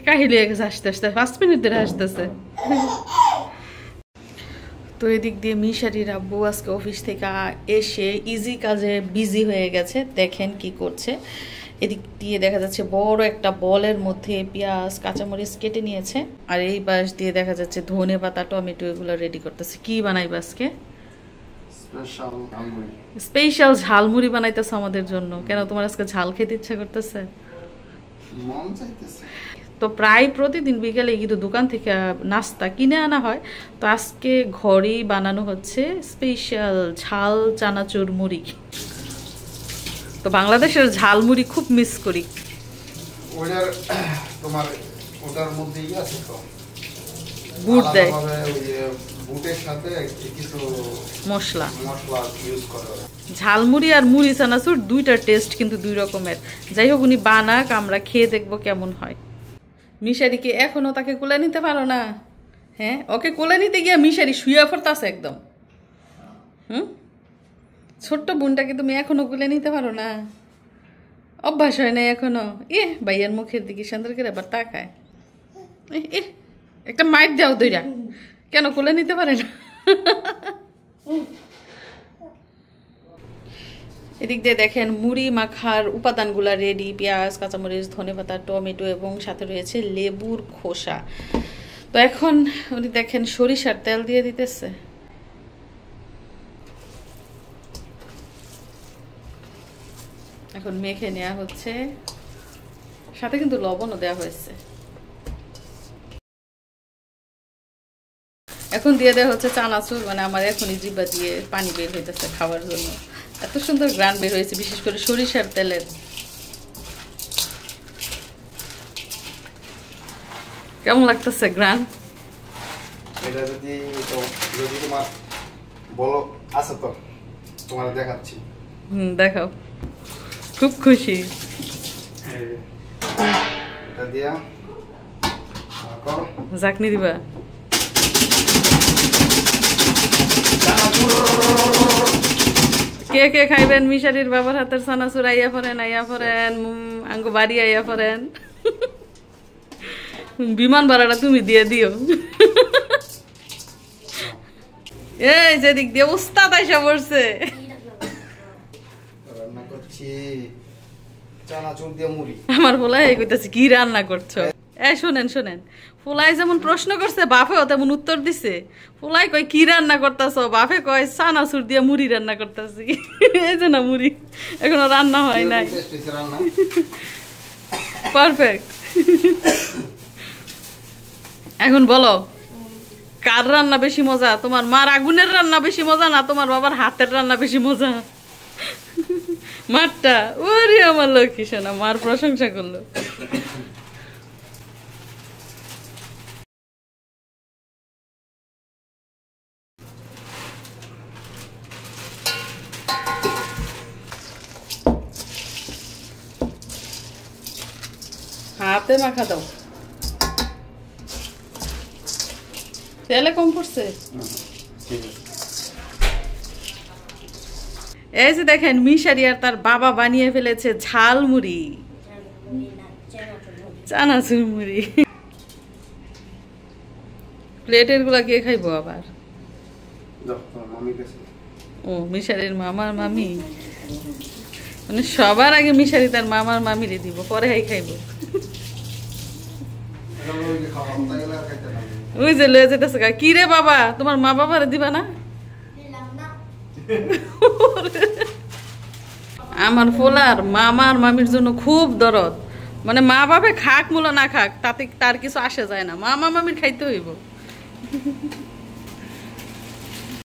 কাহিলি হাসতে হাসতে 5 মিনিট ধরে হাসতেছে। তো এদিক দিয়ে মিশারির আব্বু আজকে অফিস থেকে এসে ইজি কাজে বিজি হয়ে গেছে, দেখেন কি করছে। এদিক দিয়ে দেখা যাচ্ছে বড় একটা বলের মধ্যে পেঁয়াজ কাঁচামরিচ কেটে নিয়েছে, আর এই পাশ দিয়ে দেখা যাচ্ছে ধনে পাতা টমেটো এগুলো রেডি করতেছে। কি বানাইবে আজকে? স্পেশাল ঝালমুড়ি বানাইতেছে আমাদের জন্য। কেন, তোমার আজকে ঝাল খেতে ইচ্ছা করতেছে? তো প্রায় প্রতিদিন বিকেলে কিন্তু দোকান থেকে নাস্তা কিনে আনা হয়, তো আজকে ঘরেই বানানো হচ্ছে স্পেশাল ঝাল চানাচুর মুড়ি। তো বাংলাদেশের ঝালমুড়ি খুব মিস করি। তোমার ওটার মধ্যে আছে তো গুড় দেয়, বুটের সাথে কিছু মশলা ইউজ করে। ঝালমুড়ি আর মুড়ি চানাচুর দুইটার টেস্ট কিন্তু দুই রকমের। যাই হোক, উনি বানাক, আমরা খেয়ে দেখবো কেমন হয়। মিশারিকে এখনো তাকে কোলে নিতে পারো না? হ্যাঁ, ওকে কোলে নিতে গিয়া মিশারি শুয়ে পড়তাছে একদম। ছোট্ট বোনটাকে তুমি এখনো কোলে নিতে পারো না? অভ্যাস হয় নাই এখনো? ভাইয়ার মুখের দিকে সুন্দর করে আবার তাকায়। একটা মাইট দাও দইরা, কেন কোলে নিতে পারে না? এদিক দিয়ে দেখেন মুড়ি মাখার উপাদানগুলা রেডি। পেঁয়াজ কাঁচামরিচ ধনেপাতা টমেটো এবং সাথে রয়েছে লেবুর খোসা। তো এখন উনি দেখেন সরিষার তেল দিয়ে দিতেছে। এখন মেখে নেওয়া হচ্ছে, সাথে কিন্তু লবণও দেওয়া হয়েছে। এখন দিয়ে দেওয়া হচ্ছে চানাচুর। মানে আমার এখনই জিহ্বা দিয়ে পানি বের হইতেছে খাওয়ার জন্য, এত সুন্দর গ্রান বের হয়েছে, বিশেষ করে সরিষার তেলের। কেমন লাগতেছে গ্রান? এটা যদি তোমার বলো আছে তো তোমার দেখাচ্ছি। দেখাও, খুব খুশি। এটা দিয়া জাকনি দিবা? কে কে খাইবেন মিশারির বাবার হাতের চানাচুর? আইয়া পড়েন, আঙ্গু বাড়ি আইয়া পড়েন। বিমান ভাড়াটা তুমি দিয়ে দিও। এই যেদিক দিয়ে উস্তাদ আইসা পড়ছে। রান্না করছি চানাচুর দিয়ে মুড়ি। আমার পোলাই কইতাছে কি রান্না করছো? শোনেন শোনেন, পোলাই যেমন প্রশ্ন করছে বাপেও তেমন উত্তর দিছে। পোলাই কয় কি রান্না করতেছ? বাপে কয় চানাচুর দিয়ে মুড়ি রান্না করতেছি। এই যে না মুড়ি এখনো রান্না হয় নাই। পারফেক্ট। এখন বলো, কার রান্না বেশি মজা? তোমার মার আগুনের রান্না বেশি মজা না তোমার বাবার হাতের রান্না বেশি মজা? মারটা ওরে আমার লক্ষ্মী সোনা, মার প্রশংসা করলো। হাতে মাখা দাও, তেলে কম পড়ছে। এই যে দেখেন মিশারি আর তার বাবা বানিয়ে ফেলেছে ঝালমুড়ি, চানাচুর মুড়ি। প্লেটের গুলা কে খাইবো আবার? ও মিশারির মামার মামি, মানে সবার আগে মিশারি তার মামার মামিরে দিব, পরে হাই খাইবো। ওই যে লয়ে যেতেছে। কি রে বাবা, তোমার মা বাবারে দিবা না? আমার ফোলার মামার মামির জন্য খুব দরদ। মানে মা বাবা খাক মূল না খাক তাতে তার কিছু আসে যায় না, মামা মামির খাইতে হইব।